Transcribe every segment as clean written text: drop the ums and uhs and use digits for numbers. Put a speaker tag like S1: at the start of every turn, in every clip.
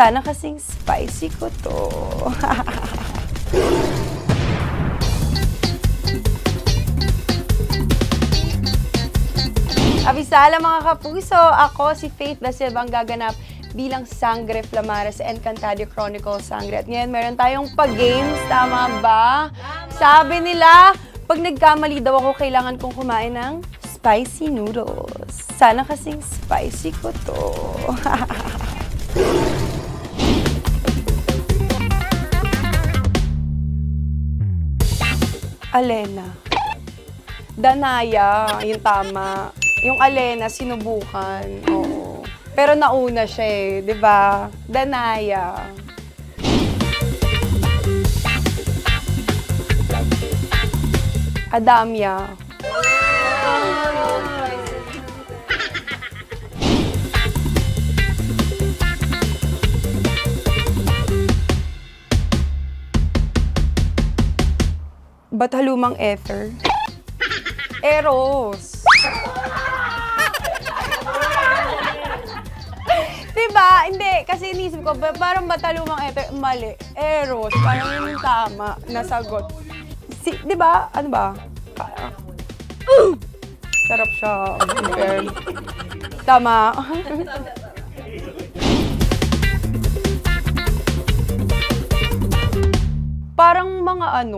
S1: Sana kasing spicy ko to. Abisala mga kapuso, ako si Faith Da Silva ang gaganap bilang Sangre Flamara sa Encantadia Chronicles Sangre. At ngayon meron tayong pag-games, tama ba? Sabi nila, pag nagkamali daw ako, kailangan kong kumain ng spicy noodles. Sana kasing spicy ko to. Alena. Danaya, yung tama. Yung Alena, sinubukan. Oo. Pero nauna siya eh, di ba? Danaya. Adamya. Batalumang ether. Eros. Diba? Hindi. Kasi inisip ko, parang batalumang ether. Mali. Eros. Parang yun yung tama na sagot. Diba? Ano ba? Sarap siya. Tama. Parang mga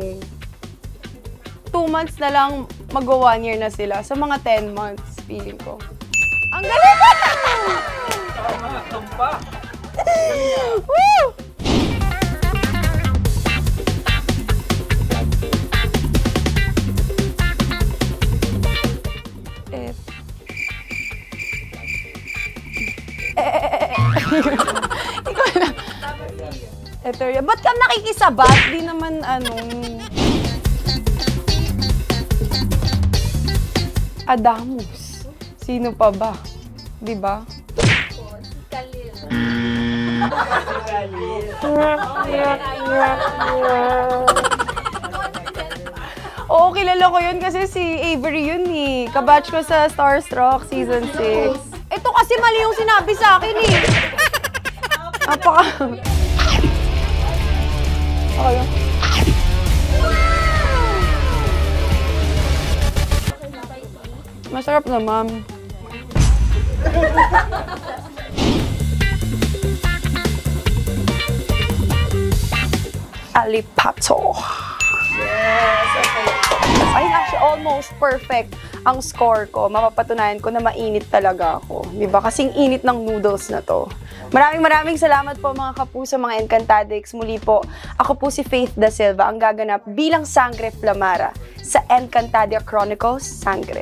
S1: 2 months na lang mag-1 year na sila. Sa mga 10 months, feeling ko. Ang galing!
S2: Tama, tumpa!
S1: Woo! Ikaw na. Etheria. Ba't ka nakikisabat? Di naman Adamus. Sino pa ba? Di ba?
S3: Si Khalil.
S1: Oo, kilala ko yun kasi si Avery yun eh. Kabatch ko sa Starstruck Season 6. Ito kasi mali yung sinabi sa akin eh. Napaka... Okay. Masarap naman. Alipato.
S2: Yes! Okay.
S1: Ay, actually, almost perfect ang score ko. Mapapatunayan ko na mainit talaga ako. Diba? Kasing init ng noodles na to. Maraming salamat po mga kapuso, mga Encantadix. Muli po, ako po si Faith Da Silva, ang gaganap bilang Sangre Flamara sa Encantadia Chronicles Sangre.